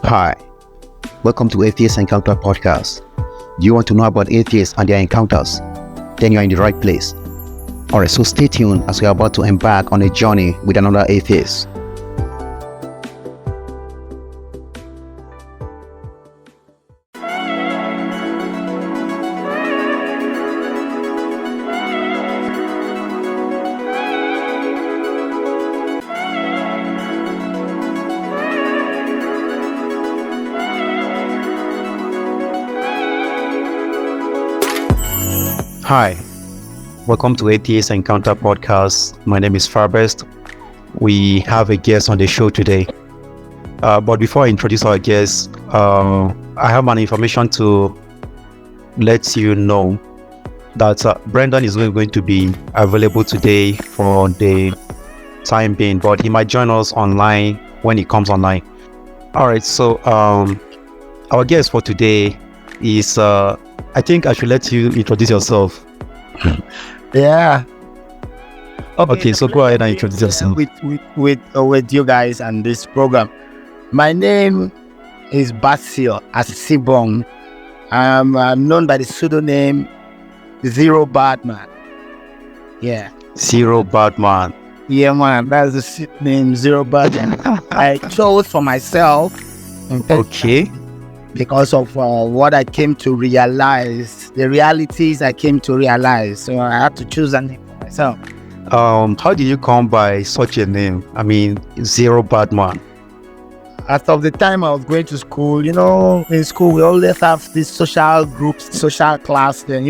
Hi, welcome to Atheist Encounter Podcast. Do you want to know about atheists and their encounters? Then you're in the right place. Alright, so stay tuned as we are about to embark on a journey with another atheist. Hi, welcome to Atheist Encounter Podcast. My name is Farbest. We have a guest on the show today. But before I introduce our guest, I have an information to let you know that Brendan is going to be available today for the time being, but he might join us online when he comes online. All right, so our guest for today is, I think I should let you introduce yourself. Yeah. Okay, so go ahead and introduce yourself. With you guys and this program. My name is Basil Asibong. I'm known by the pseudonym Zeerowbadman. Yeah. Zeerowbadman. Yeah, man. That's the pseudonym Zeerowbadman. I chose for myself. Okay. Because of what I came to realize, the realities I came to realize. So I had to choose a name for myself. How did you come by such a name? I mean, Zeerowbadman. After the time I was going to school, in school we always have these social groups, social class, and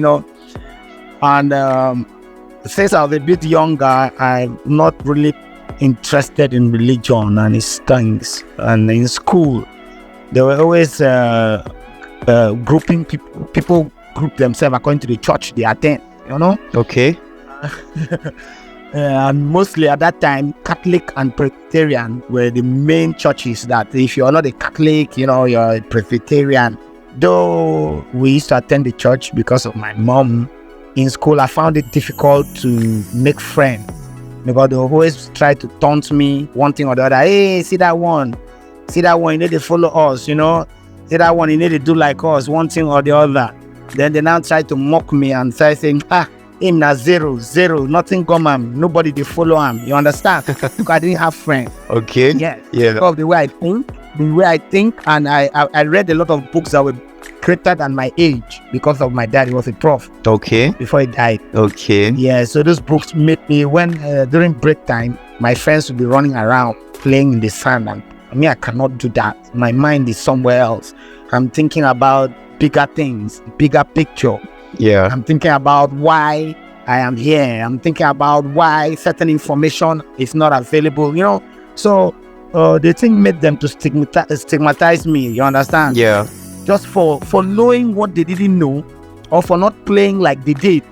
since I was a bit younger, I'm not really interested in religion and its things. And in school, they were always grouping people group themselves according to the church they attend, Okay. And mostly at that time, Catholic and Presbyterian were the main churches that if you're not a Catholic, you're a Presbyterian. Though we used to attend the church because of my mom, in school I found it difficult to make friends because they always try to taunt me one thing or the other. Hey, see that one, you need to follow us, see that one, you need to do like us, one thing or the other. Then they now try to mock me and say saying, him na zero, nothing come am, nobody they follow him. You understand? Because I didn't have friends. Okay. Yes. Yeah. Because of the way I think, and I read a lot of books that were greater than my age because of my dad. He was a prof. Okay. Before he died. Okay. Yeah. So those books made me, when during break time, my friends would be running around playing in the sand, and I cannot do that. My mind is somewhere else. I'm thinking about bigger things, bigger picture. Yeah. I'm thinking about why I am here. I'm thinking about why certain information is not available, So the thing made them to stigmatize me, you understand? Yeah. Just for knowing what they didn't know or for not playing like they did.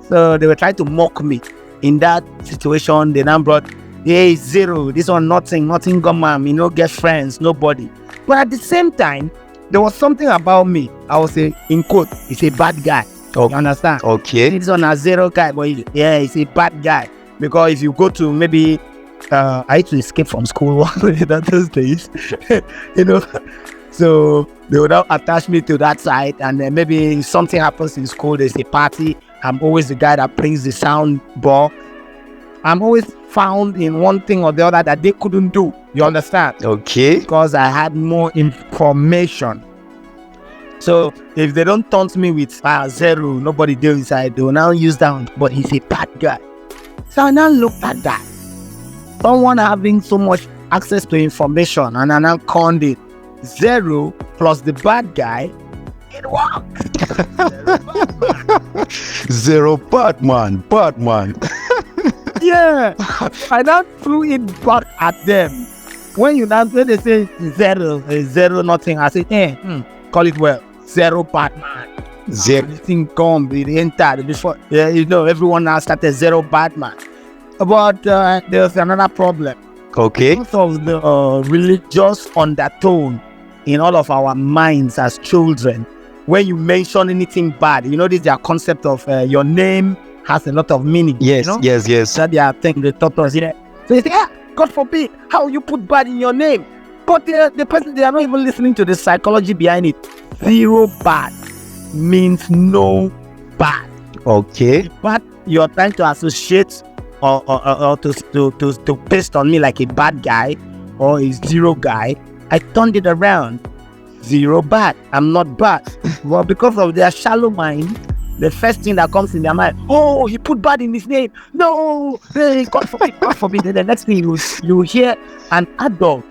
So they were trying to mock me. In that situation, they now brought, hey, zero, this one nothing gone, get friends, nobody. But at the same time, there was something about me. I was in quote, he's a bad guy. Oh, you understand? Okay. This one a zero guy, but he's a bad guy. Because if you go to maybe, I used to escape from school in those days, So they would now attach me to that side, and then maybe if something happens in school, there's a party. I'm always the guy that brings the sound box. I'm always found in one thing or the other that they couldn't do. You understand? Okay. Because I had more information. So if they don't taunt me with zero, nobody deals inside, they will now use that, but he's a bad guy. So I now looked at that. Someone having so much access to information, and I now conned it. Zero plus the bad guy, it worked. Zeerowbadman. Yeah. I now threw it back at them. When they say zero nothing, I say, call it well. Zeerowbadman. This thing come, it entered before. Everyone now started Zeerowbadman. But there's another problem. Okay. Because of the religious undertone in all of our minds as children, when you mention anything bad, this is their concept of your name has a lot of meaning. Yes. That they are thing they taught us. So they say, God forbid, how you put bad in your name? But the person, they are not even listening to the psychology behind it. Zero bad means no bad. Okay. But you're trying to associate or to paste on me like a bad guy or a zero guy. I turned it around. Zero bad. I'm not bad. Well, because of their shallow mind, the first thing that comes in their mind, oh, he put bad in his name. No, hey, God forbid, God forbid. And the next thing you hear an adult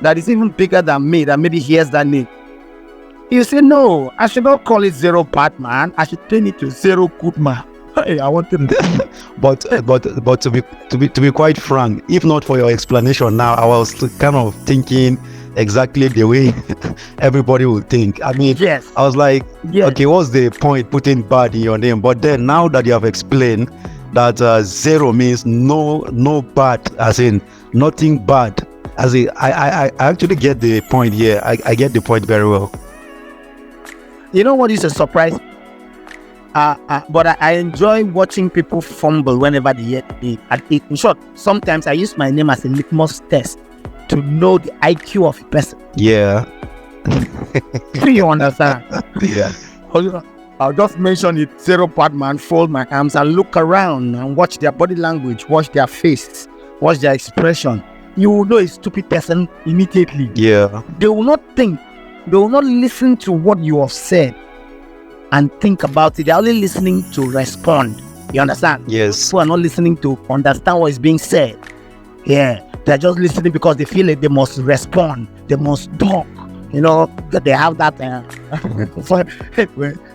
that is even bigger than me that maybe hears that name. You say, no, I should not call it Zeerowbadman. I should turn it to Zero Good Man. Hey, I want to. but to be quite frank, if not for your explanation now, I was kind of thinking exactly the way everybody would think. I mean, yes. I was like, yes. Okay, what's the point putting bad in your name? But then now that you have explained that zero means no bad, as in nothing bad, as in I actually get the point here. I get the point very well. You know what is a surprise? But I enjoy watching people fumble whenever they hear it. In short, sometimes I use my name as a litmus test to know the IQ of a person. Yeah. Do you understand? Yeah. I'll just mention it. Zeerowbadman, fold my arms and look around and watch their body language, watch their face, watch their expression. You will know a stupid person immediately. Yeah. They will not think. They will not listen to what you have said and think about it. They're only listening to respond. You understand? Yes. People are not listening to understand what is being said. Yeah. They're just listening because they feel like they must respond. They must talk. You know, they have that.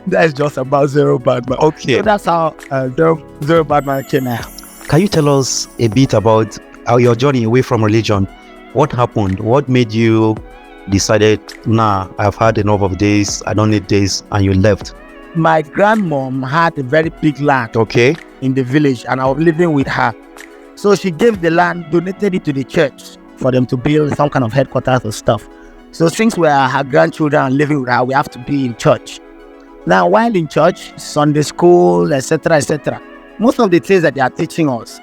That's just about Zeerowbadman. Okay. So that's how Zeerowbadman came out. Can you tell us a bit about your journey away from religion? What happened? What made you decided, nah, I've had enough of this, I don't need this, and you left? My grandmom had a very big land, okay, in the village, and I was living with her. So she gave the land, donated it to the church for them to build some kind of headquarters or stuff. So since we are her grandchildren and living with her, we have to be in church. Now, while in church, Sunday school, etc., most of the things that they are teaching us,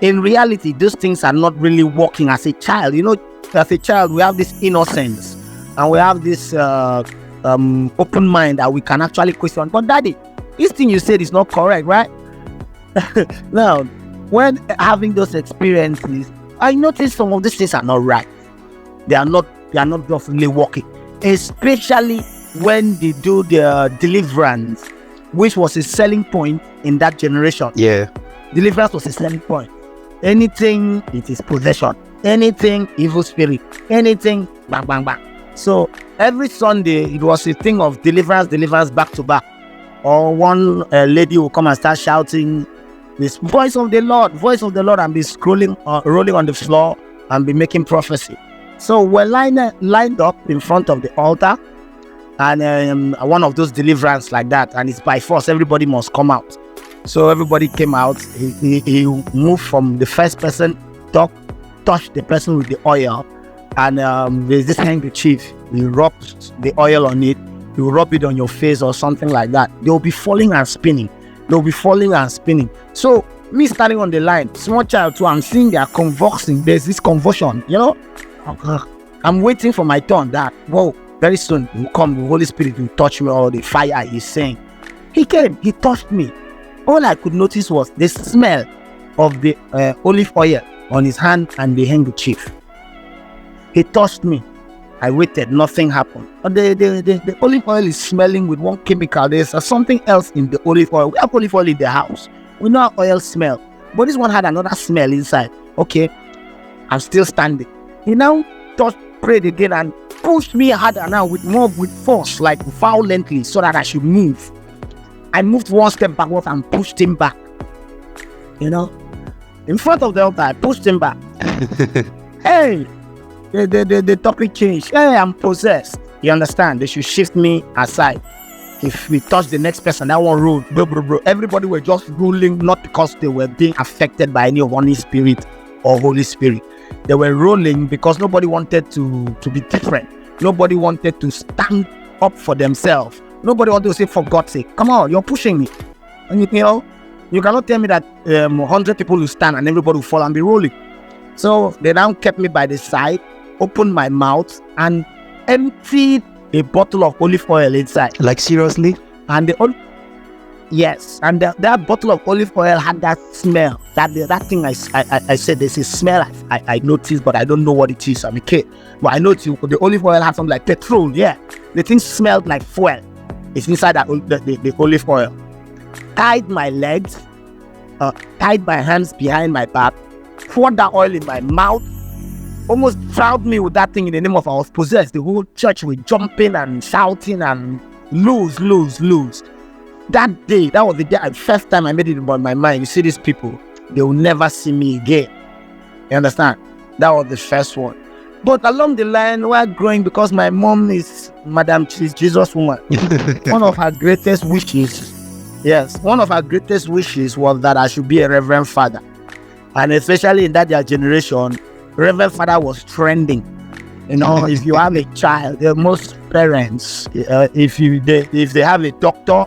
in reality, those things are not really working as a child. You know, as a child, we have this innocence and we have this open mind that we can actually question. But daddy, this thing you said is not correct, right? Now, when having those experiences, I noticed some of these things are not right. They are not just really working. Especially when they do their deliverance, which was a selling point in that generation. Yeah. Deliverance was a selling point. Anything, it is possession. Anything, evil spirit. Anything, bang, bang, bang. So every Sunday, it was a thing of deliverance back to back. Or one lady will come and start shouting, this voice of the Lord, and be rolling on the floor and be making prophecy. So we're lined up in front of the altar, and one of those deliverance like that, and it's by force, everybody must come out. So everybody came out. He moved from the first person, touched the person with the oil, and there's this handkerchief. You rub the oil on it, you rub it on your face or something like that. They'll be falling and spinning. So me standing on the line, small child too, I'm seeing they are convulsing. There's this convulsion, you know. I'm waiting for my turn. That whoa, very soon will come. The Holy Spirit will touch me, or the fire is saying. He came, he touched me. All I could notice was the smell of the olive oil on his hand and the handkerchief. He touched me. I waited, nothing happened. But the olive oil is smelling with one chemical. There's something else in the olive oil. We have olive oil in the house. We know how oil smell. But this one had another smell inside. Okay, I'm still standing. He now prayed again and pushed me harder now with force, like violently, so that I should move. I moved one step backwards and pushed him back. You know, in front of the altar, I pushed him back. Hey, the topic changed. Hey, I'm possessed. You understand? They should shift me aside. If we touch the next person, that one rolled. Everybody were just rolling, not because they were being affected by any Holy Spirit or Holy Spirit. They were rolling because nobody wanted to be different. Nobody wanted to stand up for themselves. Nobody wanted to say, for God's sake, come on, you're pushing me. And you know, you cannot tell me that 100 people will stand and everybody will fall and be rolling. So they now kept me by the side opened my mouth and emptied a bottle of olive oil inside. Like seriously? And yes, and that bottle of olive oil had that smell. That thing I said, there's a smell I noticed, but I don't know what it is. I'm a kid, but I noticed the olive oil had something like petrol. Yeah, the thing smelled like fuel. It's inside the olive oil. Tied my legs, tied my hands behind my back, poured that oil in my mouth, almost drowned me with that thing in the name of I was possessed. The whole church was jumping and shouting and lose. That day, that was the first time I made it about my mind. You see these people, they will never see me again. You understand? That was the first one. But along the line, we're growing because my mom is Madam Jesus woman. One of her greatest wishes, one of her greatest wishes was that I should be a reverend father. And especially in that generation, reverend father was trending. You know, if you have a child, most parents, if they have a doctor,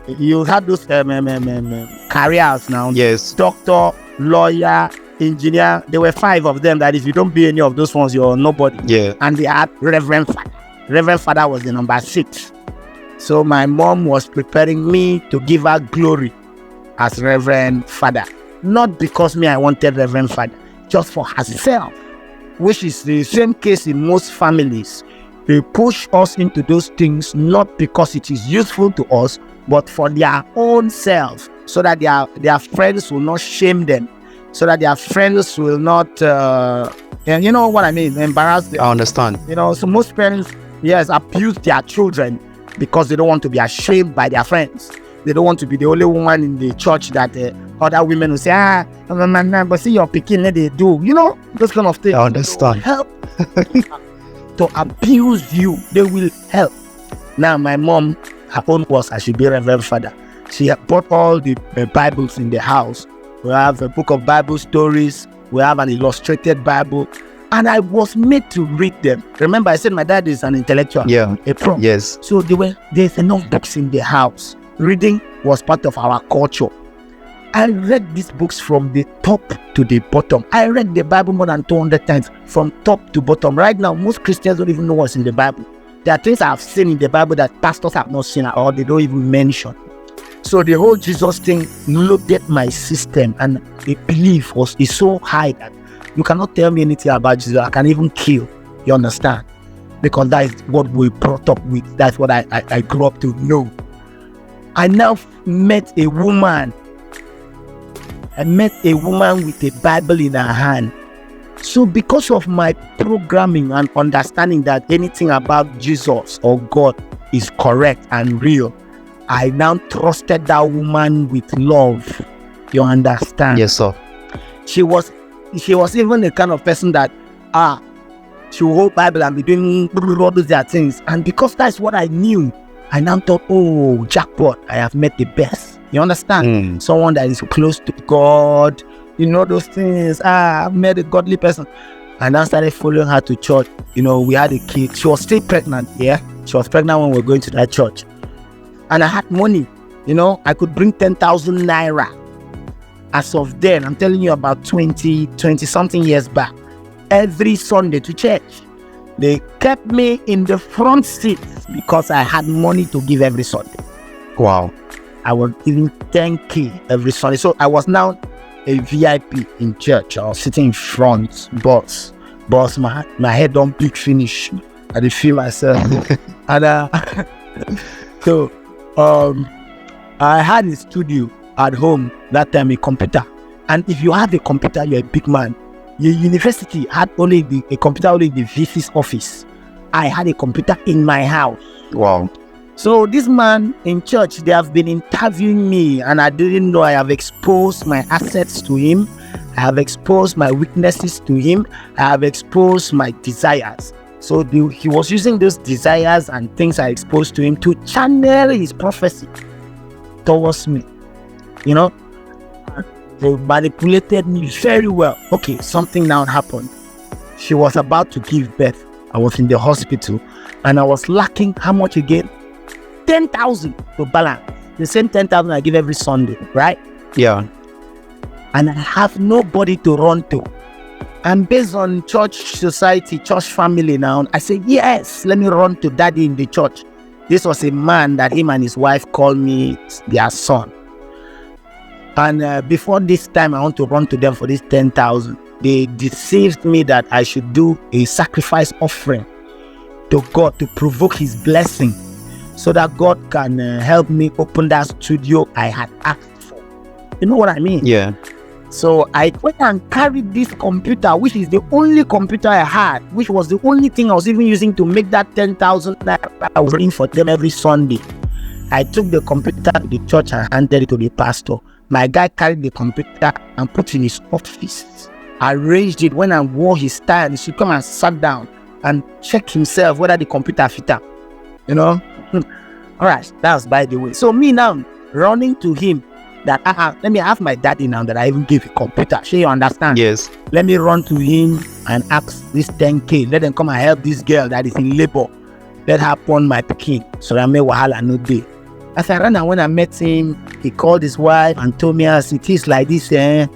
you have those careers now. Yes. Doctor, lawyer, engineer. There were 5 of them that if you don't be any of those ones, you're nobody. Yeah. And they had Reverend Father. Reverend Father was the number 6. So my mom was preparing me to give her glory as Reverend Father. Not because I wanted Reverend Father, just for herself, which is the same case in most families. They push us into those things not because it is useful to us, but for their own self, so that their friends will not shame them, so that their friends will not, you know what I mean, embarrass them. I understand. You know, so most parents, abuse their children because they don't want to be ashamed by their friends. They don't want to be the only woman in the church that other women will say, but see your pikin, they do. You know, those kind of things. I understand. Help to abuse you. They will help. Now, my mom, her own was I should be Reverend Father. She had brought all the Bibles in the house. We have a book of Bible stories. We have an illustrated Bible. And I was made to read them. Remember, I said my dad is an intellectual. Yeah. A pro. Yes. So there's enough books in the house. Reading was part of our culture. I read these books from the top to the bottom. I read the Bible more than 200 times from top to bottom. Right now, most Christians don't even know what's in the Bible. There are things I've seen in the Bible that pastors have not seen or they don't even mention. So the whole Jesus thing loaded my system, and the belief is so high that you cannot tell me anything about Jesus. I can even kill. You understand? Because that is what we brought up with. That's what I grew up to know. I now met a woman. I met a woman with a Bible in her hand. So because of my programming and understanding that anything about Jesus or God is correct and real, I now trusted that woman with love. You understand? Yes, sir. She was even the kind of person that she will hold Bible and be doing all those things. And because that's what I knew, I now thought, oh, jackpot, I have met the best. You understand? Someone that is close to God. You know those things. I've met a godly person. And I started following her to church. You know, we had a kid. She was still pregnant. Yeah, she was pregnant when we were going to that church. And I had money. You know, I could bring 10,000 naira. As of then, I'm telling you, about 20 something years back, every Sunday to church. They kept me in the front seat because I had money to give every Sunday. Wow. I was giving 10K every Sunday. So I was now a VIP in church. I was sitting in front, boss, my head don't big finish. I did feel myself. And so I had a studio at home that time, a computer. And if you have a computer, you're a big man. Your university had only a computer only in the VC's office. I had a computer in my house. Wow. So this man in church, they have been interviewing me, and I didn't know I have exposed my assets to him. I have exposed my weaknesses to him. I have exposed my desires. So he was using those desires and things I exposed to him to channel his prophecy towards me. You know, they manipulated me very well. Okay, something now happened. She was about to give birth. I was in the hospital, and I was lacking how much again? 10,000 to balance. The same 10,000 I give every Sunday, right? Yeah. And I have nobody to run to. And based on church society, church family now, I said, yes, let me run to daddy in the church. This was a man that him and his wife called me their son. And before this time, I want to run to them for this 10,000. They deceived me that I should do a sacrifice offering to God to provoke his blessing so that God can help me open that studio I had asked for. You know what I mean? Yeah. So I went and carried this computer, which is the only computer I had, which was the only thing I was even using to make that 10,000 naira I was bringing for them every Sunday. I took the computer to the church and handed it to the pastor. My guy carried the computer and put it in his office. Arranged it when I wore his tie, and he should come and sat down and check himself whether the computer fit up. You know? All right, that was by the way. So me now running to him that let me have my daddy now that I even gave a computer. Sure, you understand? Yes. Let me run to him and ask this 10K. Let them come and help this girl that is in labor. Let her pawn my pikin. So I made wahala no day. As I ran and when I met him, he called his wife and told me as it is like this, they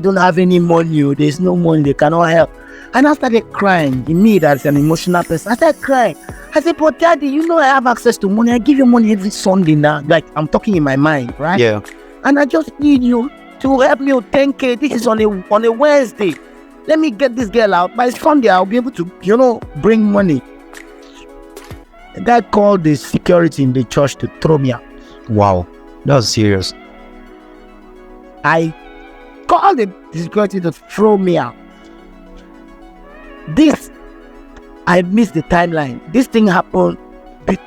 don't have any money, there's no money, they cannot help. And I started crying. Me, that's an emotional person. I started crying. I said, but daddy, you know I have access to money. I give you money every Sunday now. Like, I'm talking in my mind, right? Yeah. And I just need you to help me with 10K. This is on a Wednesday. Let me get this girl out. By Sunday, I'll be able to, bring money. The guy called the security in the church to throw me out. Wow. That's serious. I called the security to throw me out. I missed the timeline. This thing happened.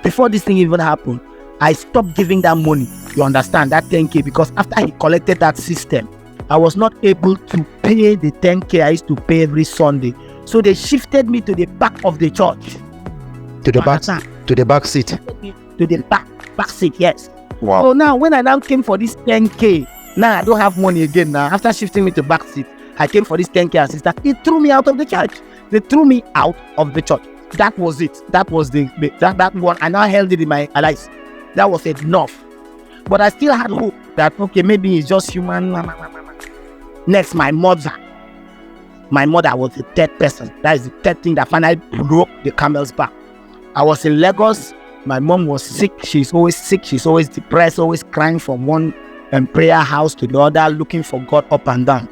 Before this thing even happened, I stopped giving that money. You understand? That 10K. Because after he collected that system, I was not able to pay the 10K I used to pay every Sunday. So they shifted me to the back of the church. To the back seat. To the back seat, yes. Wow. So now when I now came for this 10K, now I don't have money again now. After shifting me to back seat, I came for this 10K assistant. He threw me out of the church. They threw me out of the church. That was it. That was that one. I now held it in my eyes. That was enough. But I still had hope that, okay, maybe it's just human. Next, my mother. My mother was the third person. That is the third thing that finally broke the camel's back. I was in Lagos. My mom was sick. She's always sick. She's always depressed, always crying from one prayer house to the other, looking for God up and down.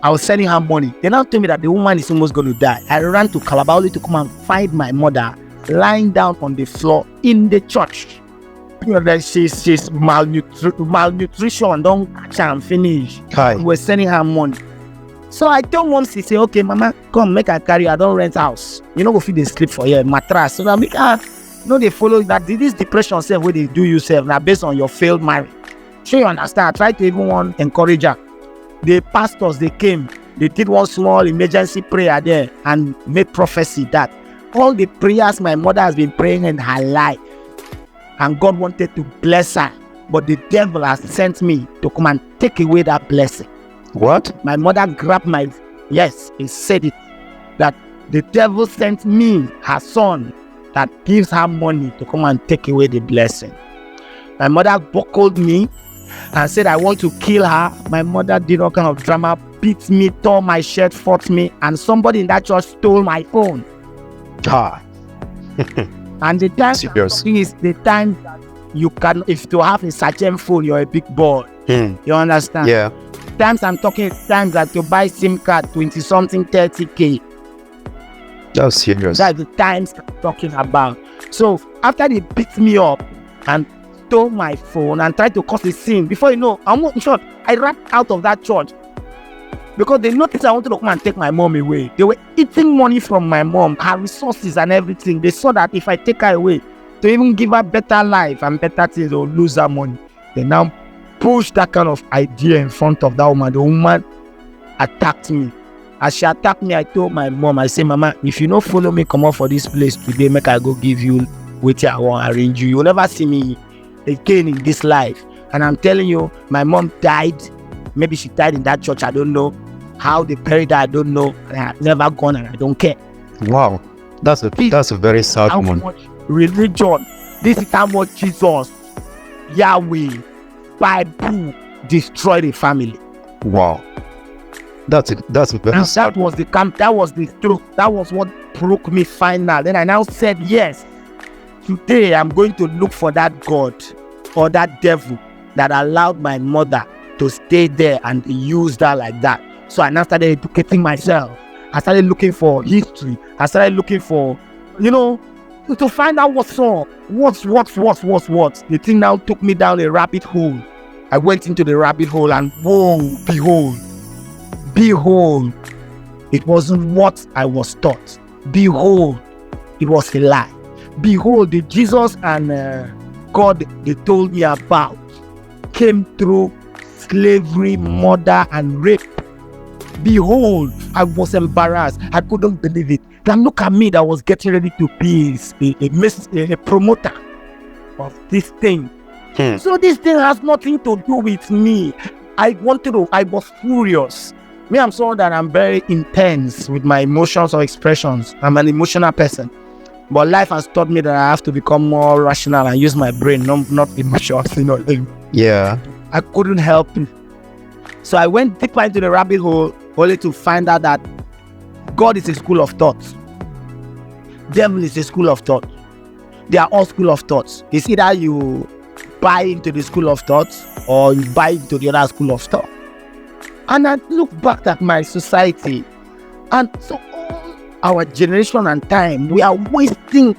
I was sending her money. They now told me that the woman is almost going to die. I ran to Calabar to come and find my mother lying down on the floor in the church. She's malnutrition, don't catch her and finish. We're sending her money. So I told mom, she said, okay, mama, come make her carry. I don't rent house. You know, go feed the sleep for here, mattress. So now make her, they follow that. This depression self where they do yourself now based on your failed marriage. Sure, you understand? I tried to even encourage her. The pastors, they came. They did one small emergency prayer there and made prophecy that all the prayers my mother has been praying in her life, and God wanted to bless her, but the devil has sent me to come and take away that blessing. What? My mother grabbed yes, he said it, that the devil sent me, her son, that gives her money to come and take away the blessing. My mother buckled me and said, I want to kill her. My mother did all kind of drama, beat me, tore my shirt, fought me, and somebody in that church stole my phone. And the time is the time that you can, if you have a certain phone, you're a big boy. You understand? Yeah. Times I'm talking times that you buy SIM card 20 something 30K. That's serious. That's the times I'm talking about. So after they beat me up and stole my phone and tried to cause a scene, before you know, in short, I ran out of that church because they noticed I wanted to come and take my mom away. They were eating money from my mom, her resources and everything. They saw that if I take her away to even give her better life and better things, they'll lose her money. They now pushed that kind of idea in front of that woman. The woman attacked me. As she attacked me, I told my mom, I said, Mama, if you don't follow me, come out for this place today, make I go give you what I want, arrange you. You'll never see me again in this life. And I'm telling you, my mom died. Maybe she died in that church. I don't know. How they buried her, I don't know. I've never gone and I don't care. Wow. That's a very sad one. How much religion, this is how much Jesus, Yahweh, Bible destroyed a family. Wow. That's very And sad. that was the camp. That was the truth. That was what broke me final. Then I now said, yes, today I'm going to look for that God or that devil that allowed my mother to stay there and use that like that. So I now started educating myself. I started looking for history. I started looking for, to find out what's up. What. The thing now took me down a rabbit hole. I went into the rabbit hole and whoa, behold, it wasn't what I was taught. Behold, it was a lie. Behold, the Jesus and God they told me about came through slavery, murder, and rape. Behold, I was embarrassed. I couldn't believe it. Then look at me that was getting ready to be a promoter of this thing. So this thing has nothing to do with me. I was furious. Me, I'm someone that I'm very intense with my emotions or expressions. I'm an emotional person. But life has taught me that I have to become more rational and use my brain, not emotions, Yeah. I couldn't help it. So I went deeper into the rabbit hole only to find out that God is a school of thought. Devil is a school of thought. They are all school of thoughts. It's either you buy into the school of thoughts or you buy into the other school of thought. And I look back at my society, and so all our generation and time, we are wasting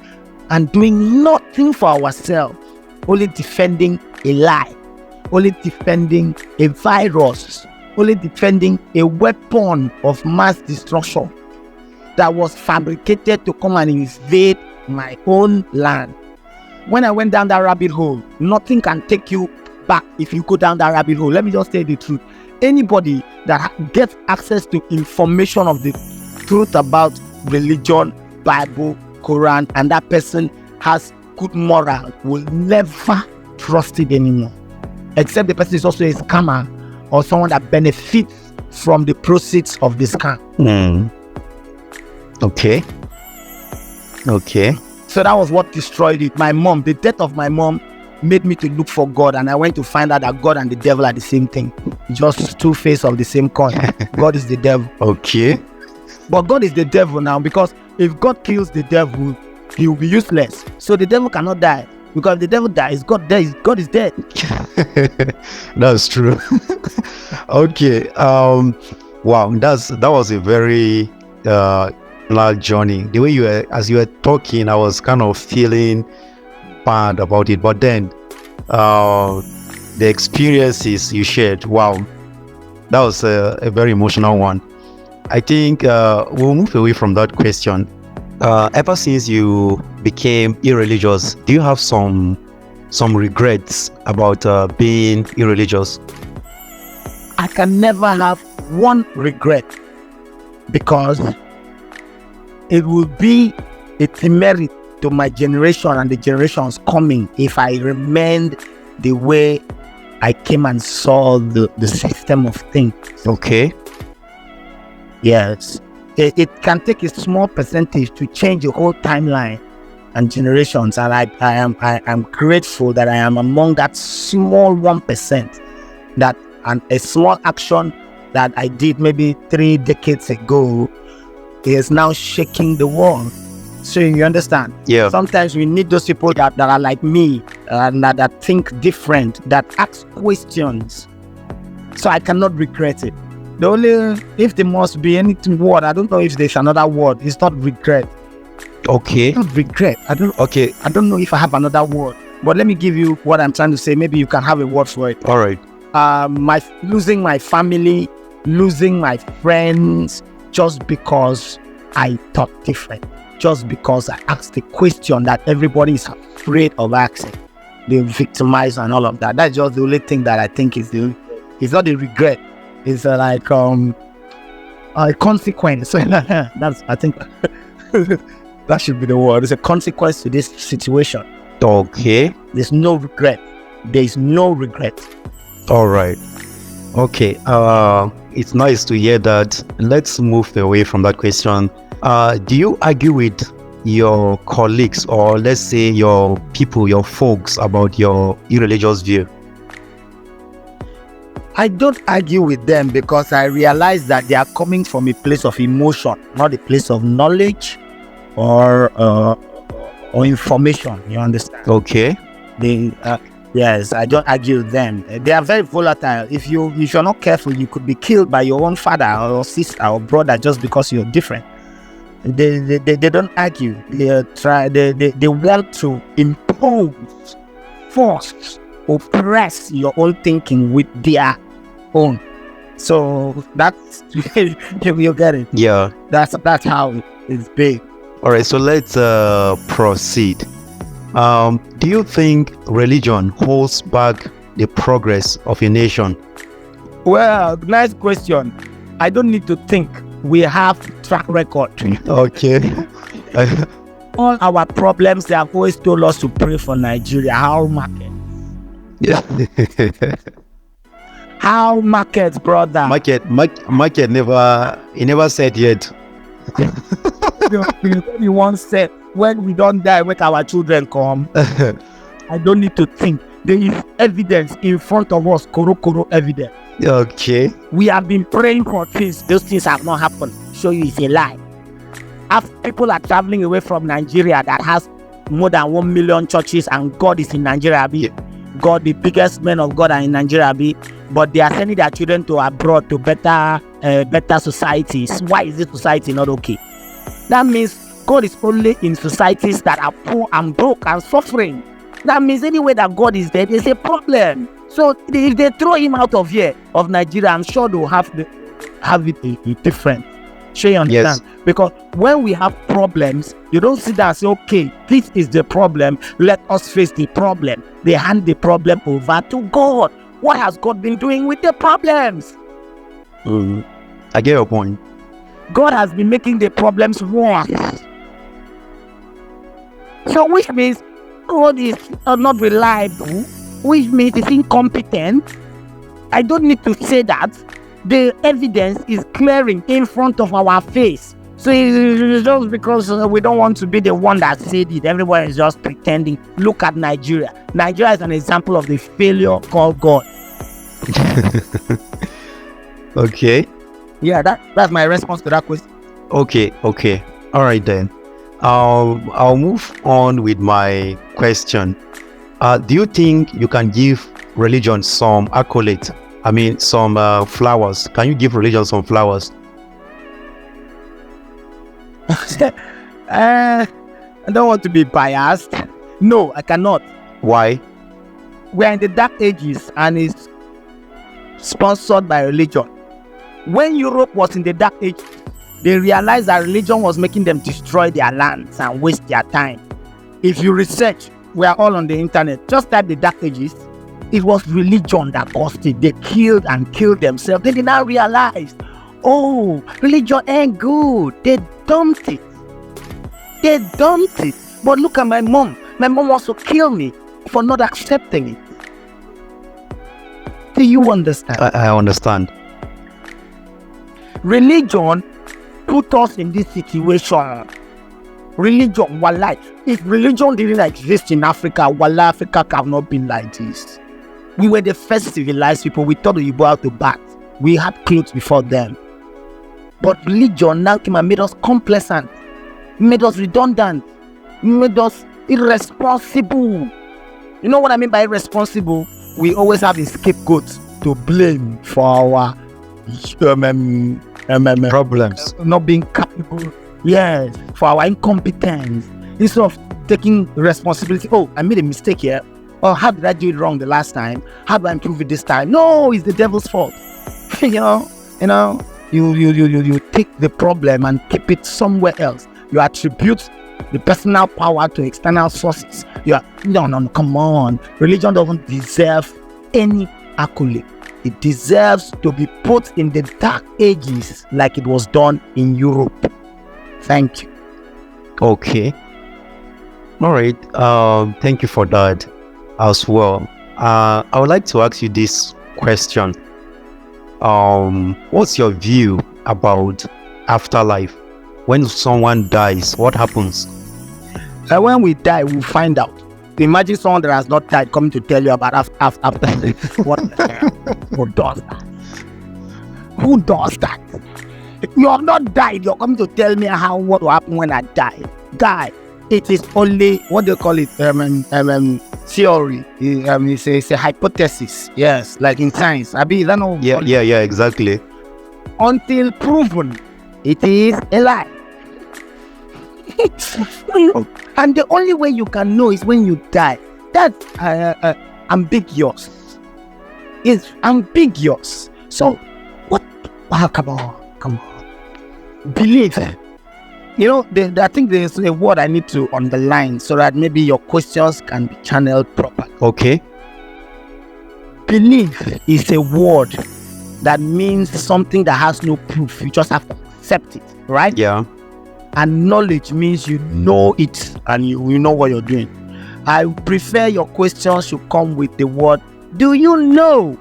and doing nothing for ourselves, only defending a lie, only defending a virus, only defending a weapon of mass destruction that was fabricated to come and invade my own land. When I went down that rabbit hole, nothing can take you back if you go down that rabbit hole. Let me just tell you the truth. Anybody that gets access to information of the truth about religion, Bible, Quran, and that person has good moral will never trust it anymore. Except the person is also a scammer or someone that benefits from the proceeds of the scam. Okay. So that was what destroyed it. My mom, the death of my mom made me to look for God, and I went to find out that God and the devil are the same thing. Just two faces of the same coin. God is the devil. Okay. But God is the devil now, because if God kills the devil, he will be useless. So the devil cannot die, because if the devil dies, God is dead. That's true. Okay. Wow. That was a very large journey. The way as you were talking, I was kind of feeling bad about it. But then, the experiences you shared, wow, that was a very emotional one. I think we'll move away from that question. Ever since you became irreligious, do you have some regrets about being irreligious? I can never have one regret, because it will be a demerit to my generation and the generations coming if I remained the way I came and saw the system of things. Okay. Yes. It can take a small percentage to change the whole timeline and generations, and I am grateful that I am among that small 1%, that and a small action that I did maybe 3 decades ago is now shaking the world. So you understand? Yeah. Sometimes we need those people that are like me, that think different, that ask questions. So I cannot regret it. The only, if there must be any word, I don't know if there's another word. It's not regret. Okay. Not regret. I don't know if I have another word. But let me give you what I'm trying to say. Maybe you can have a word for it. All right. Losing my family, losing my friends, just because I thought different. Just because I asked a question that everybody is afraid of asking. They're victimized and all of that. That's just the only thing that I think is it's not a regret. It's like a consequence. That's, I think that should be the word. It's a consequence to this situation. Okay. There's no regret. There is no regret. All right. Okay. It's nice to hear that. Let's move away from that question. Do you argue with your colleagues, or let's say your people, your folks, about your irreligious view? I don't argue with them because I realize that they are coming from a place of emotion, not a place of knowledge or information. You understand? Okay. Yes, I don't argue with them. They are very volatile. If you're not careful, you could be killed by your own father or sister or brother just because you're different. They don't argue. They want to impose, force, oppress your own thinking with their own. So that's you get it. Yeah. That's how it's big. All right. So let's proceed. Do you think religion holds back the progress of a nation? Well, nice question. I don't need to think. We have track record. Okay. All our problems, they have always told us to pray for Nigeria. How market? Yeah. How market, brother? Market never said yet. We once said, when we don't die, when our children come, I don't need to think. There is evidence in front of us, koro evidence. Okay. We have been praying for things. Those things have not happened. Show you it's a lie. People are traveling away from Nigeria that has more than 1 million churches, and God is in Nigeria. God, the biggest men of God are in Nigeria. But they are sending their children to abroad to better societies. Why is this society not okay? That means God is only in societies that are poor and broke and suffering. That means anywhere that God is there, there's a problem. So if they throw him out of here, of Nigeria, I'm sure they'll have it different. Sure, you understand? Yes. Because when we have problems, you don't sit down and say, okay, this is the problem, let us face the problem. They hand the problem over to God. What has God been doing with the problems? I get your point. God has been making the problems worse. So which means God is not reliable, which means he's incompetent. I don't need to say that. The evidence is clearing in front of our face. So it's just because we don't want to be the one that said it. Everyone is just pretending. Look at Nigeria. Nigeria is an example of the failure called God. Okay. Yeah, that's my response to that question. Okay. All right then. I'll move on with my question. Do you think you can give religion some accolade? I mean, some flowers. Can you give religion some flowers? I don't want to be biased. No, I cannot. Why? We are in the dark ages and it's sponsored by religion. When Europe was in the dark ages, they realized that religion was making them destroy their lands and waste their time. If you research, we are all on the internet. Just like the dark ages, it was religion that caused it. They killed themselves. Then they now realized, oh, religion ain't good. They dumped it. But look at my mom. My mom wants to kill me for not accepting it. Do you understand? I understand. Religion put us in this situation. Religion, wallah. If religion didn't exist in Africa, wallah, Africa cannot be like this. We were the first civilized people. We thought we were out to bat. We had clothes before them. But religion now came and made us complacent, made us redundant, made us irresponsible. You know what I mean by irresponsible? We always have a scapegoat to blame for our Problems. not being capable. Yes, for our incompetence. Instead of taking responsibility. Oh, I made a mistake here. Oh, how did I do it wrong the last time? How do I improve it this time? No, it's the devil's fault. you take the problem and keep it somewhere else. You attribute the personal power to external sources. No, come on. Religion doesn't deserve any accolade. It deserves to be put in the dark ages like it was done in Europe. Thank you. Okay. All right. Thank you for that as well. I would like to ask you this question. What's your view about afterlife? When someone dies, what happens? When we die, we'll find out. Imagine someone that has not died coming to tell you about after what? Who does that? Who does that? You have not died. You're coming to tell me what will happen when I die. Guy, it is only what they call it theory. It's a hypothesis. Yes, like in science. Abi, that know. Yeah, exactly. Until proven, it is a lie. And the only way you can know is when you die. That's ambiguous. It's ambiguous. So, what? Come on. Belief. You know, I think there's a word I need to underline so that maybe your questions can be channeled properly. Okay. Belief is a word that means something that has no proof. You just have to accept it, right? Yeah. And knowledge means you know it and you know what you're doing. I prefer your questions should come with the word, do you know?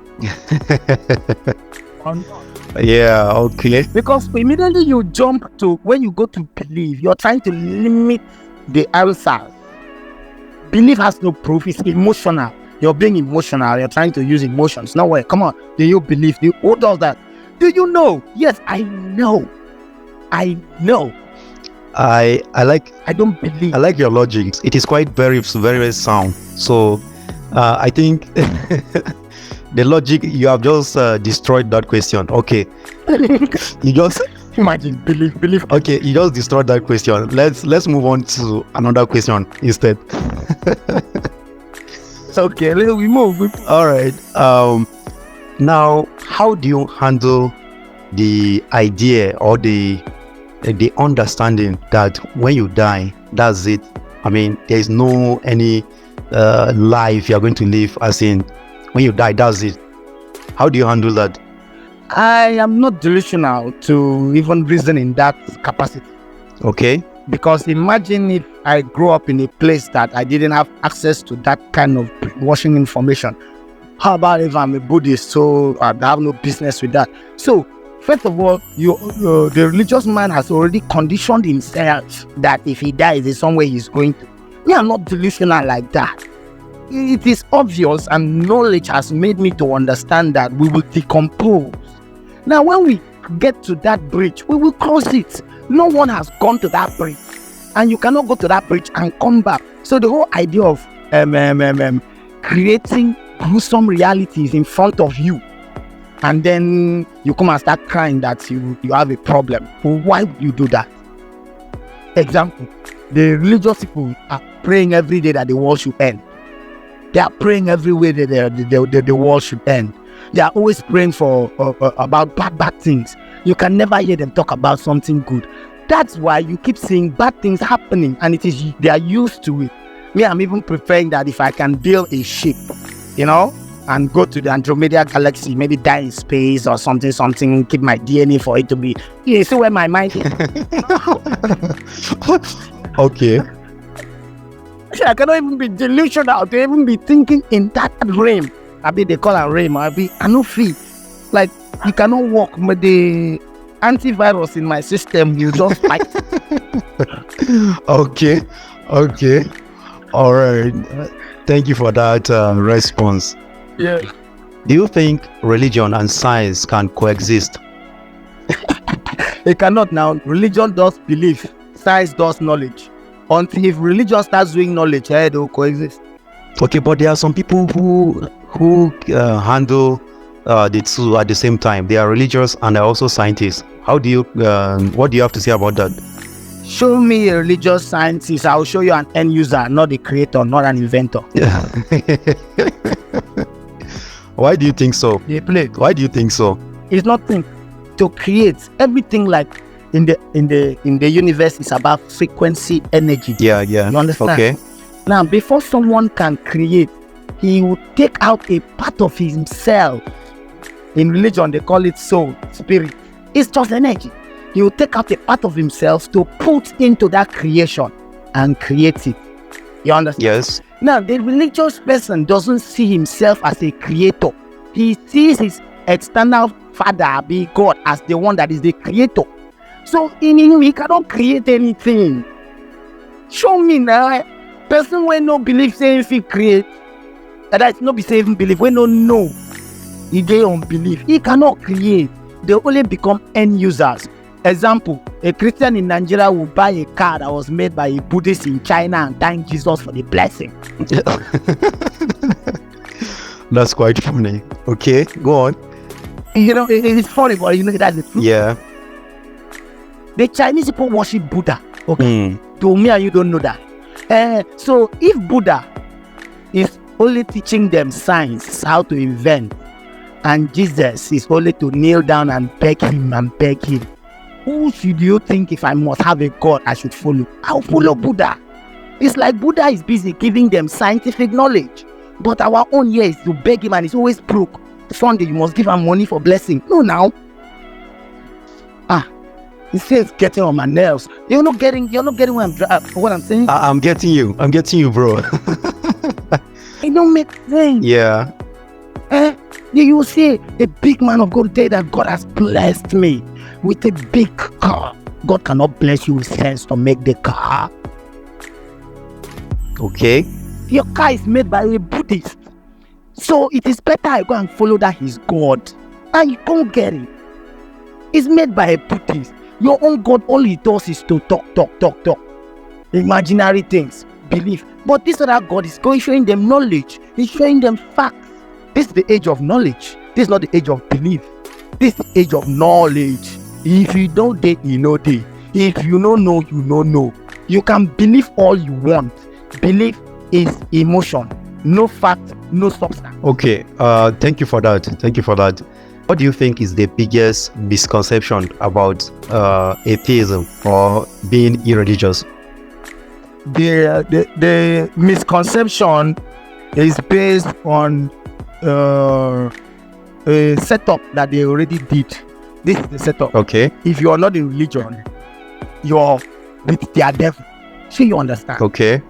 Or not? Yeah, okay. Because immediately you jump to, when you go to believe, you're trying to limit the answers. Belief has no proof, it's emotional. You're being emotional, you're trying to use emotions. No way, come on. Do you believe? Who does that? Do you know? Yes, I know. I don't believe. I like your logic. It is quite very, very, very sound. So I think the logic, you have just destroyed that question. Okay. You just imagine believe. Okay, you just destroyed that question. Let's move on to another question instead. Okay, we move. All right. Now, how do you handle the idea or the understanding that when you die, that's it? I mean, there is no any life you are going to live, as in when you die, that's it. How do you handle that? I am not delusional to even reason in that capacity. Okay. Because imagine if I grew up in a place that I didn't have access to that kind of brainwashing information. How about if I'm a Buddhist, so I have no business with that? So, first of all, the religious man has already conditioned himself that if he dies, there's somewhere he's going to. Me, I'm not delusional like that. It is obvious, and knowledge has made me to understand that we will decompose. Now, when we get to that bridge, we will cross it. No one has gone to that bridge, and you cannot go to that bridge and come back. So the whole idea of creating gruesome realities in front of you, and then you come and start crying that you have a problem. Well, why would you do that? Example, the religious people are praying every day that the world should end. They are praying every way that the world should end. They are always praying for about bad things. You can never hear them talk about something good. That's why you keep seeing bad things happening, and they are used to it. Me, I'm even preferring that if I can build a ship, and go to the Andromeda galaxy, maybe die in space or something, keep my DNA for it to be. You see where my mind is? Okay. I cannot even be delusional to even be thinking in that realm. They call it realm. I no free. Like, you cannot walk with the antivirus in my system. You just fight. Okay. All right. Thank you for that response. Yeah. Do you think religion and science can coexist? They cannot now. Religion does belief. Science does knowledge. Until if religion starts doing knowledge, they will coexist. Okay, but there are some people who handle the two at the same time. They are religious and they're also scientists. What do you have to say about that? Show me a religious scientist, I'll show you an end user, not the creator, not an inventor. Yeah. Why do you think so? They play. Why do you think so? It's nothing to create. Everything like in the universe is about frequency, energy. Yeah. You understand? Okay. Now, before someone can create, he will take out a part of himself. In religion, they call it soul, spirit. It's just energy. He will take out a part of himself to put into that creation and create it. You understand? Yes. Now, the religious person doesn't see himself as a creator. He sees his external father, be God, as the one that is the creator. So in him, he cannot create anything. Show me now. Person when no believe saying if he create, that no be saying believe, when no know, he dey unbelief. He cannot create. They only become end users. Example, a Christian in Nigeria will buy a car that was made by a Buddhist in China and thank Jesus for the blessing. That's quite funny. Okay, go on. You know, it's funny, but you know that's the truth. Yeah. The Chinese people worship Buddha. Okay. To me and you don't know that. So if Buddha is only teaching them science, how to invent, and Jesus is only to kneel down and beg him, who should you think if I must have a God I should follow? I'll follow Buddha. It's like Buddha is busy giving them scientific knowledge, but our own here is to beg him and he's always broke. Sunday you must give him money for blessing. No, now. It says getting on my nerves. You're not getting what I'm saying. I'm getting you, bro. It don't make sense. Yeah. You will see a big man of God say that God has blessed me with a big car. God cannot bless you with sense to make the car. Okay. Your car is made by a Buddhist. So it is better I go and follow that he's God. And you can't get it. It's made by a Buddhist. Your own God, all he does is to talk. Imaginary things, belief. But this other God is going showing them knowledge. He's showing them facts. This is the age of knowledge. This is not the age of belief. This is the age of knowledge. If you don't date, you know day. If you don't know, you don't know. You can believe all you want. Belief is emotion. No fact, no substance. Okay. Thank you for that. What do you think is the biggest misconception about atheism or being irreligious? The misconception is based on a setup that they already did. This is the setup. Okay. If you are not in religion, you're with their devil. So you understand? Okay.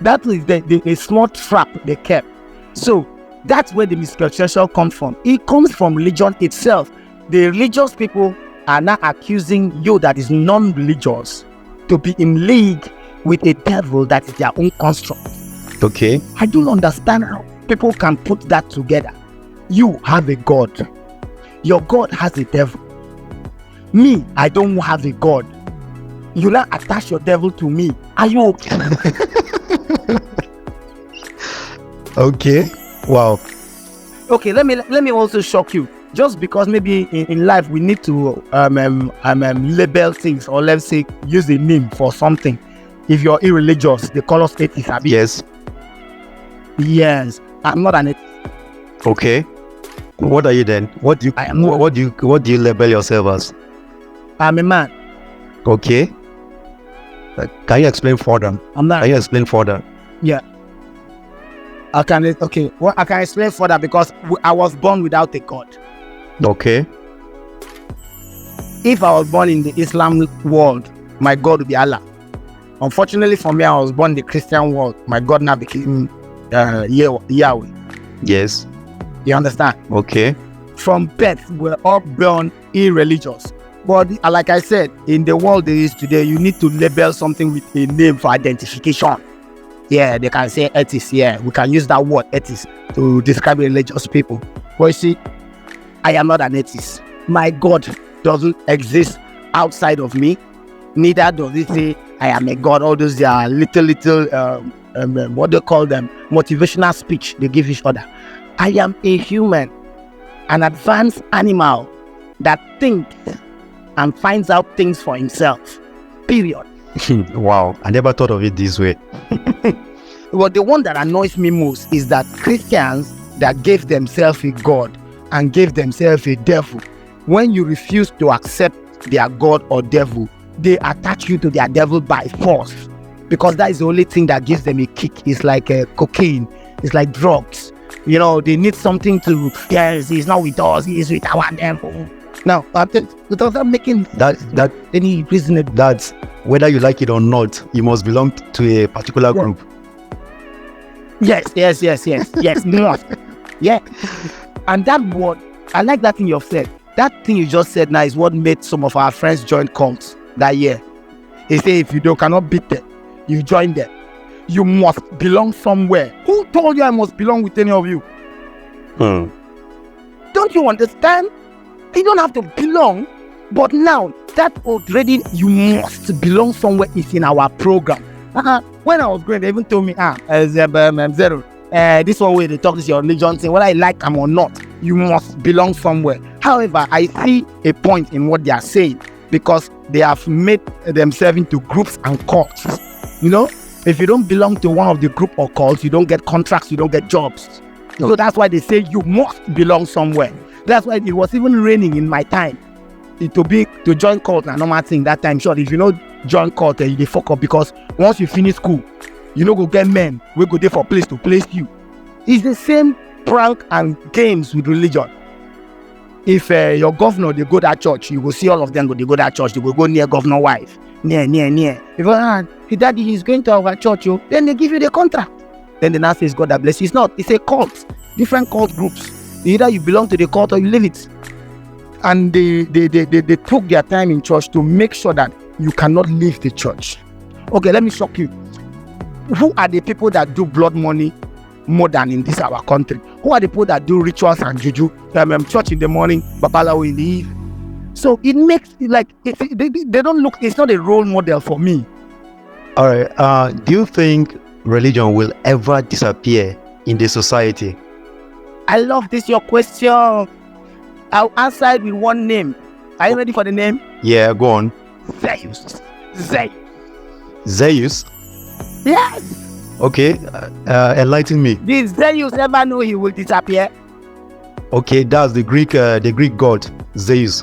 That is the small trap they kept. So that's where the misconception comes from. It comes from religion itself. The religious people are now accusing you that is non-religious to be in league with a devil that is their own construct. Okay. I don't understand how people can put that together. You have a God. Your God has a devil. Me, I don't have a God. You now attach your devil to me. Are you okay? Okay. Wow. Okay, let me also shock you. Just because maybe in life we need to label things, or let's say use a name for something. If you're irreligious, they call us atheists. Yes. Yes. I'm not an atheist. Okay. What are you then? What do you label yourself as? I'm a man. Okay. Can you explain further? I'm not. Can you explain further? Yeah. I can explain further because I was born without a God. Okay. If I was born in the Islam world, my God would be Allah. Unfortunately for me, I was born in the Christian world. My God now became Yahweh. Yes. You understand? Okay. From birth, we're all born irreligious. But like I said, in the world there is today, you need to label something with a name for identification. Yeah, they can say atheist. Yeah, we can use that word atheist to describe religious people. But you see, I am not an atheist. My God doesn't exist outside of me. Neither does it say I am a God. All those are little what they call them, motivational speech they give each other. I am a human, an advanced animal that thinks and finds out things for himself. Period. Wow, I never thought of it this way. Well, the one that annoys me most is that Christians that gave themselves a God and gave themselves a devil, when you refuse to accept their God or devil, they attach you to their devil by force, because that is the only thing that gives them a kick. It's like cocaine. It's like drugs. You know, they need something to, yes, he's not with us, he is with our devil. Now, without making that any reason, that's whether you like it or not, you must belong to a particular group. Yes. Not. Yeah. And that word, I like that thing you've said. That thing you just said now is what made some of our friends join cults that year. They say if you cannot beat them, you join them. you must belong somewhere. Who told you I must belong with any of you? Don't you understand? You don't have to belong. But now, that already you must belong somewhere is in our program. When I was growing, they even told me, Zero, this one way they talk this your religion thing, whether I like them or not, you must belong somewhere. However, I see a point in what they are saying, because they have made themselves into groups and cults. You know, if you don't belong to one of the group or cults, you don't get contracts, you don't get jobs. So that's why they say you must belong somewhere. That's why it was even raining in my time. To join cult and normal thing that time. Sure, if you know join cult, you fuck up, because once you finish school, you know go get men. We go there for place to place you. It's the same prank and games with religion. If your governor they go that church, you will see all of them they go that church. They will go near governor wife, near. If his daddy is going to our church, then they give you the contract. Then the now says God that bless you. It's not. It's a cult. Different cult groups. Either you belong to the cult or you leave it. And they took their time in church to make sure that you cannot leave the church. Okay, let me shock you. Who are the people that do blood money more than in this our country? Who are the people that do rituals and juju? Church in the morning, babalawo in the evening. So it makes it like they don't look. It's not a role model for me. All right. Do you think religion will ever disappear in the society? I love this your question. I'll answer it with one name. Are you ready for the name? Yeah, go on. Zeus. Zeus? Yes. Okay, enlighten me. Did Zeus ever know he will disappear? Okay, that's the Greek god, Zeus.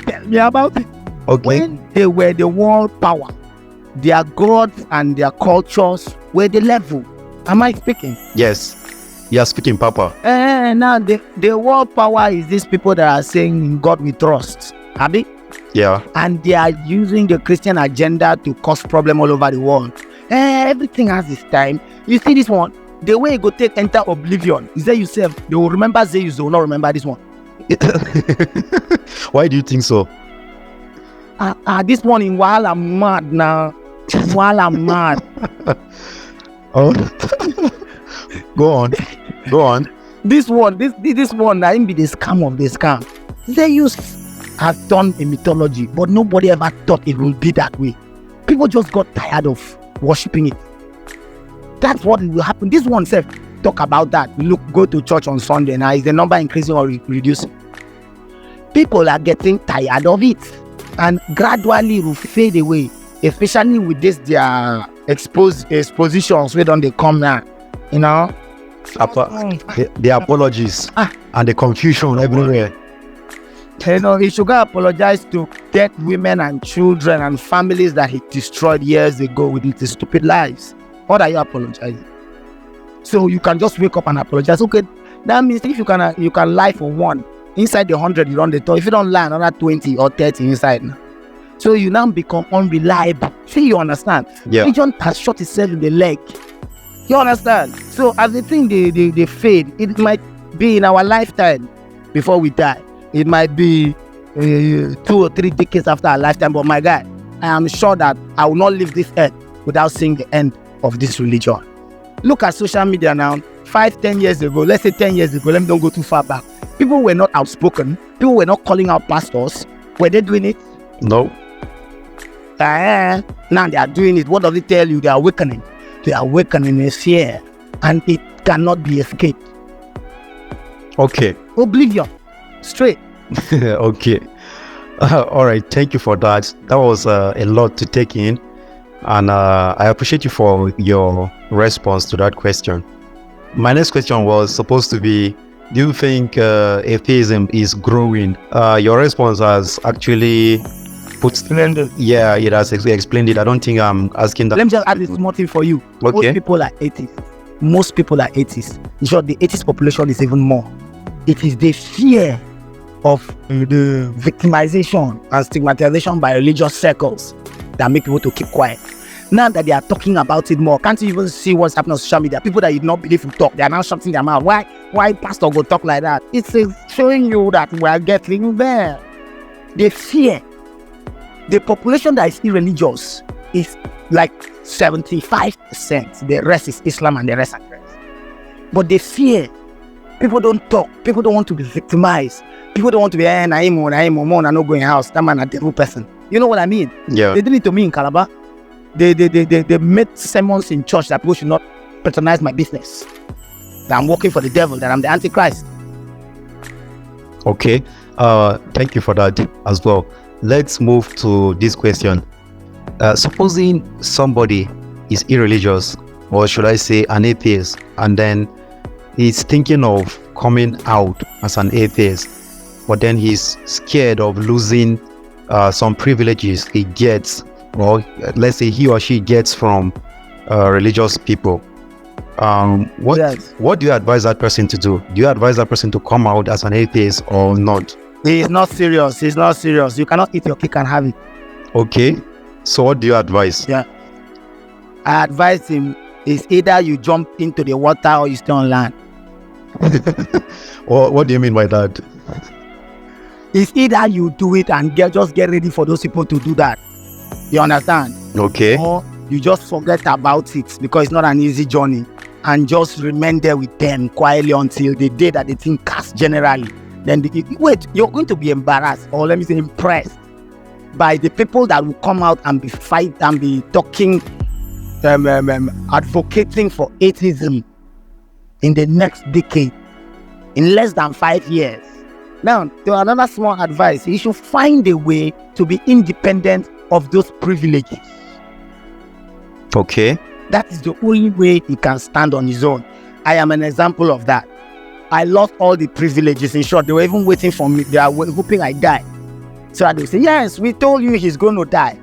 Tell me about it. Okay. When they were the world power, their gods and their cultures were the level. Am I speaking? Yes. You are speaking, Papa. Now the world power is these people that are saying in God we trust. Abi? Yeah. And they are using the Christian agenda to cause problem all over the world. Everything has its time. You see this one? The way you go take enter oblivion. Is that yourself? They will remember Zeus, they will not remember this one. Why do you think so? This one while I'm mad now. While I'm mad. Oh. Go on. This one, I ain't be the scam of the scam. Zeus has done a mythology, but nobody ever thought it would be that way. People just got tired of worshipping it. That's what will happen. This one self talk about that. Look, go to church on Sunday now. Is the number increasing or reducing? People are getting tired of it, and gradually it will fade away. Especially with this their expositions where don't they come now, you know. The apologies and the confusion everywhere. You know, he should go apologize to dead women and children and families that he destroyed years ago with his stupid lies. What are you apologizing? So you can just wake up and apologize. Okay, that means if you can lie for one, inside the 100 you run the talk. If you don't lie, another 20 or 30 inside. So you now become unreliable. See, you understand? Yeah. Religion has shot itself in the leg. You understand? So as the thing they fade, it might be in our lifetime before we die. It might be 2 or 3 decades after our lifetime. But my guy, I am sure that I will not leave this earth without seeing the end of this religion. Look at social media now. 5-10 years ago, let's say 10 years ago, let me don't go too far back. People were not outspoken. People were not calling out pastors. Were they doing it? No. Now they are doing it. What does it tell you? They are awakening. They are awakening a fear, and it cannot be escaped. Okay. Oblivion. Straight. Okay. All right. Thank you for that. That was a lot to take in. And I appreciate you for your response to that question. My next question was supposed to be, do you think atheism is growing? Your response has actually put... Yeah, it has explained it. I don't think I'm asking that. Let me just add this small thing for you. Okay. Most people are atheists. Most people are atheists. In short, the atheist population is even more. It is the fear of the victimization and stigmatization by religious circles that make people to keep quiet. Now that they are talking about it more, can't you even see what's happening on social media? People that you not believe will talk, they are now shutting their mouth. Why pastor go talk like that? It's showing you that we are getting there. The fear, the population that is irreligious is like 75%. The rest is Islam and the rest are Christ. But they fear. People don't talk. People don't want to be victimized. People don't want to be, Naimo, I'm not going house. That man a devil person. You know what I mean? Yeah. They did it to me in Calabar. They made sermons in church that people should not patronize my business. That I'm working for the devil, that I'm the Antichrist. Okay. Thank you for that as well. Let's move to this question. Supposing somebody is irreligious, or should I say an atheist, and then he's thinking of coming out as an atheist, but then he's scared of losing some privileges he gets, or let's say he or she gets from religious people. What do you advise that person to do? Do you advise that person to come out as an atheist or not? He's not serious. He's not serious. You cannot eat your cake and have it. Okay. So what do you advise? Yeah. I advise him is either you jump into the water or you stay on land. What do you mean by that? It's either you do it and just get ready for those people to do that. You understand? Okay. Or you just forget about it because it's not an easy journey and just remain there with them quietly until the day that the thing casts generally. Then you're going to be embarrassed, or let me say impressed, by the people that will come out and be fight and be talking, advocating for atheism in the next decade, in less than 5 years. Now, there are another small advice. You should find a way to be independent of those privileges. Okay. That is the only way he can stand on his own. I am an example of that. I lost all the privileges. In short, they were even waiting for me. They are hoping I die. So they say, yes, we told you he's going to die.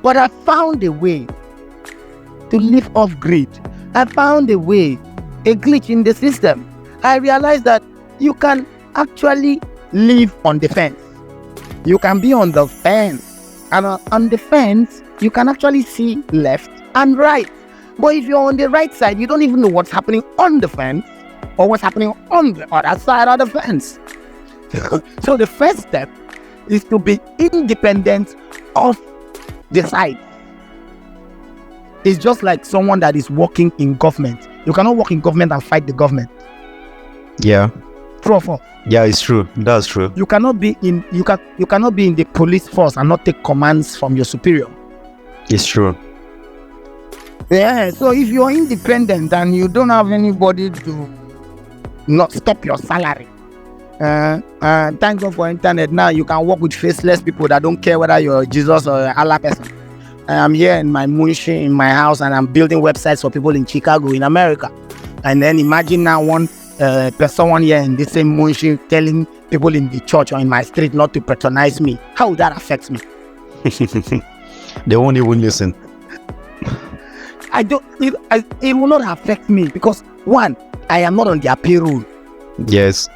But I found a way to live off grid. I found a way, a glitch in the system. I realized that you can actually live on the fence. You can be on the fence. And on the fence, you can actually see left and right. But if you're on the right side, you don't even know what's happening on the fence or what's happening on the other side of the fence. So the first step is to be independent of the side. It's just like someone that is working in government. You cannot work in government and fight the government. Yeah. True or false? Yeah, it's true. That's true. You cannot be in the police force and not take commands from your superior. It's true. Yeah, so if you're independent and you don't have anybody to not stop your salary, thank God for internet. Now you can work with faceless people that don't care whether you're Jesus or Allah person. I'm here in my munshi, in my house, and I'm building websites for people in Chicago, in America. And then imagine now someone here in the same munshi telling people in the church or in my street not to patronize me. How would that affect me? They won't even listen. It will not affect me because, one, I am not on their payroll. Yes.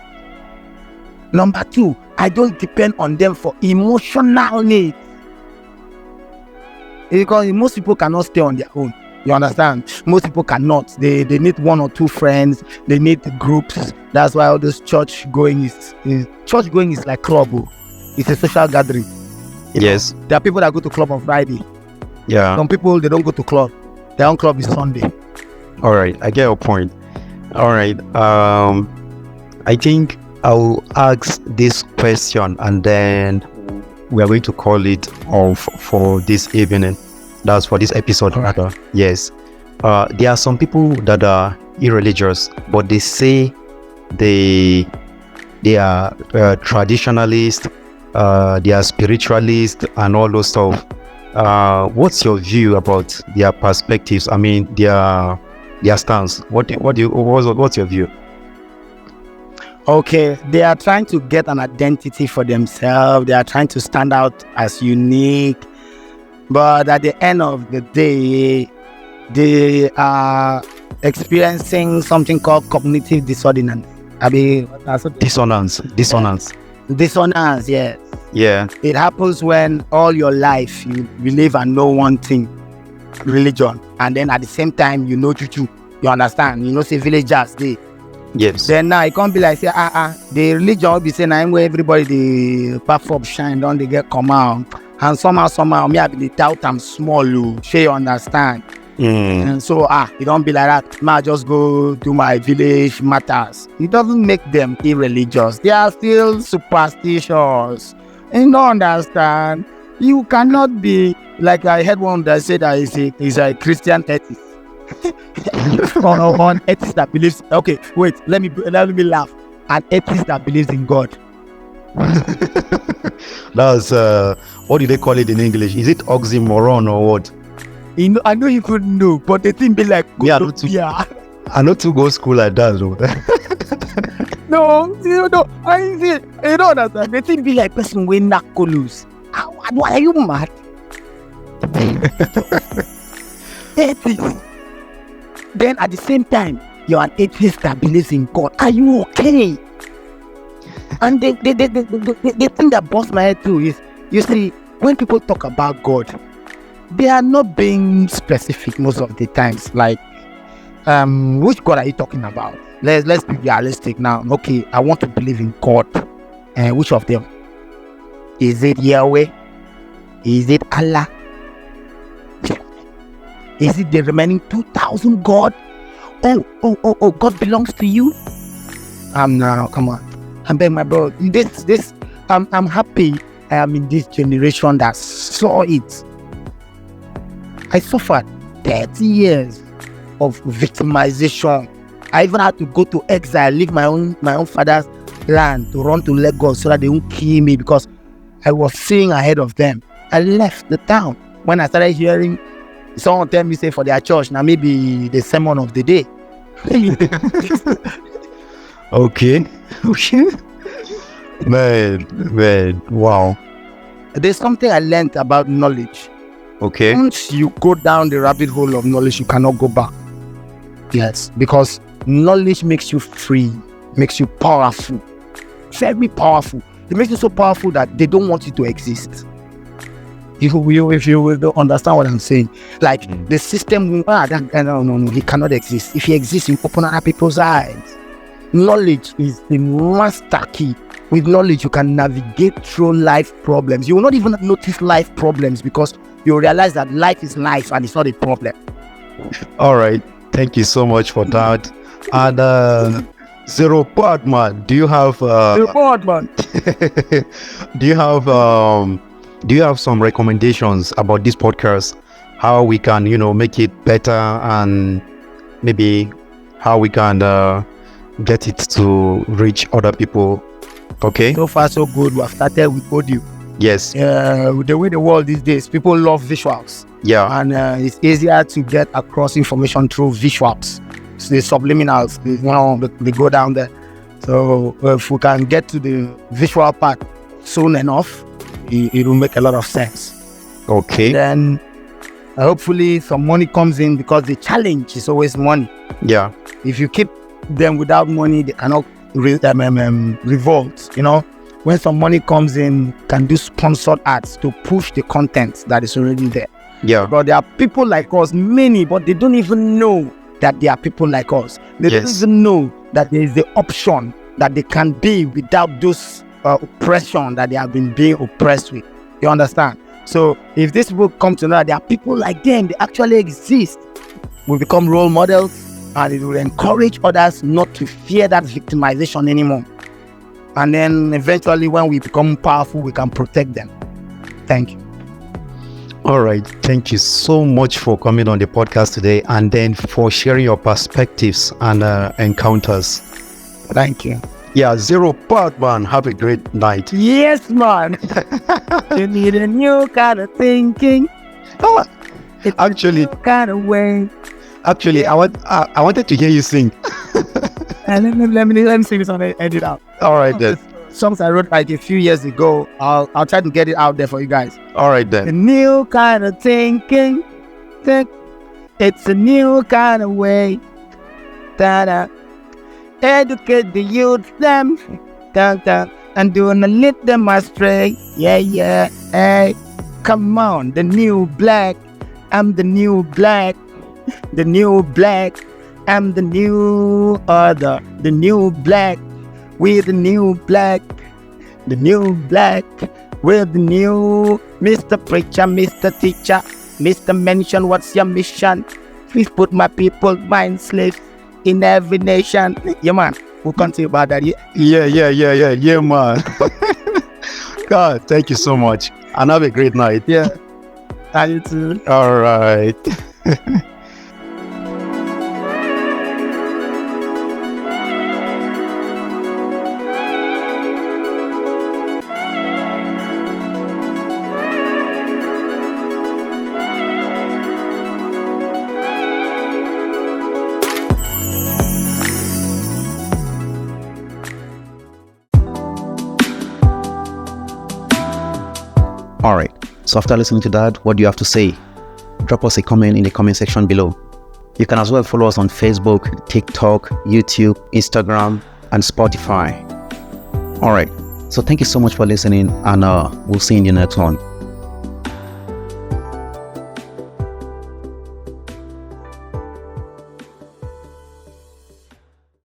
Number two, I don't depend on them for emotional needs. Because most people cannot stay on their own. You understand? Most people cannot. They need one or two friends. They need groups. That's why all this church going is like club. It's a social gathering. Yes. There are people that go to club on Friday. Yeah. Some people, they don't go to club. Their own club is Sunday. All right. I get your point. All right. I think I'll ask this question and then we are going to call it off for this evening. That's for this episode, rather. Right. Yes. There are some people that are irreligious, but they say they are traditionalists, they are spiritualists, and all those stuff. What's your view about their perspectives? I mean, their stance. What's your view? Okay, they are trying to get an identity for themselves. They are trying to stand out as unique. But at the end of the day, they are experiencing something called cognitive dissonance. Dissonance. Dissonance, yes. Yeah. It happens when all your life you believe and know one thing, religion, and then at the same time you know juju. You understand? You know, say villagers they. Yes. Then now it can't be like say the religion will be saying I'm where everybody the platform shine, don't they get come out. And somehow, me I be the doubt I'm small, shey you understand. And so, you don't be like that. I just go do my village matters. It doesn't make them irreligious. They are still superstitious. You don't understand. You cannot be, like I heard one that said that is a Christian atheist. on atheist that believes, okay, wait, let me laugh. An atheist that believes in God. That's, what do they call it in English? Is it oxymoron or what? I know you couldn't know, but the thing be like, I know to go school like that, though. No, I see. You don't understand. The thing be like person wey knack loose. Why are you mad? Atheist. Then at the same time, you're an atheist that believes in God. Are you okay? And the thing that busts my head too is, you see, when people talk about God, they are not being specific most of the times. Like, which God are you talking about? Let's be realistic now. Okay, I want to believe in God. And which of them? Is it Yahweh? Is it Allah? Is it the remaining 2,000 God? Oh, God belongs to you? Now, come on. I'm begging my bro. I'm happy I am in this generation that saw it. I suffered 30 years of victimization. I even had to go to exile, leave my own father's land to run to Lagos so that they won't kill me because I was seeing ahead of them. I left the town when I started hearing someone tell me say for their church, now maybe the sermon of the day. Okay. Man, wow. There's something I learned about knowledge. Okay. Once you go down the rabbit hole of knowledge, you cannot go back. Yes, because knowledge makes you free, makes you powerful, very powerful. It makes you so powerful that they don't want you to exist. If you will understand what I'm saying, like the system, no, he cannot exist. If he exists, you open other people's eyes. Knowledge is the master key. With knowledge, you can navigate through life problems. You will not even notice life problems because you realize that life is life and it's not a problem. All right. Thank you so much for that. And Zeerowbadman, do you have Zeerowbadman. do you have some recommendations about this podcast? How we can, make it better, and maybe how we can get it to reach other people? Okay. So far, so good. We have started with audio. Yes. With the way the world these days, people love visuals. Yeah. And it's easier to get across information through visuals. So the subliminals, they go down there. So if we can get to the visual part soon enough, it will make a lot of sense. Okay. Then hopefully some money comes in, because the challenge is always money. Yeah. If you keep them without money, they cannot revolt. When some money comes in, can do sponsored ads to push the content that is already there. Yeah. But there are people like us, many, but they don't even know that there are people like us. They don't even know that there is the option that they can be without those oppression that they have been being oppressed with. You understand? So if these people come to know that there are people like them, they actually exist, we become role models, and it will encourage others not to fear that victimization anymore. And then eventually, when we become powerful, we can protect them. Thank you. All right. Thank you so much for coming on the podcast today, and then for sharing your perspectives and encounters. Thank you. Yeah, Zeerowbadman, have a great night. Yes, man. You need a new kind of thinking. Actually, kind of way. Actually, I wanted to hear you sing. And let me sing this on and edit out. All right then. Songs I wrote like a few years ago. I'll try to get it out there for you guys. All right then. A new kind of thinking. It's a new kind of way. Da-da. Educate the youth them. Da-da. And do not lead them astray. Yeah. Hey, come on. The new black. I'm the new black. The new black. I'm the new other. The new black. We're the new black. The new black. We're the new Mr. Preacher, Mr. Teacher, Mr. Mention, what's your mission? Please put my people, mind slaves in every nation. Yeah, man. We'll continue about that. Yeah, man. God, thank you so much. And have a great night. Yeah. And you too. All right. All right. So after listening to that, what do you have to say? Drop us a comment in the comment section below. You can as well follow us on Facebook, TikTok, YouTube, Instagram, and Spotify. All right. So thank you so much for listening, and we'll see you in the next one.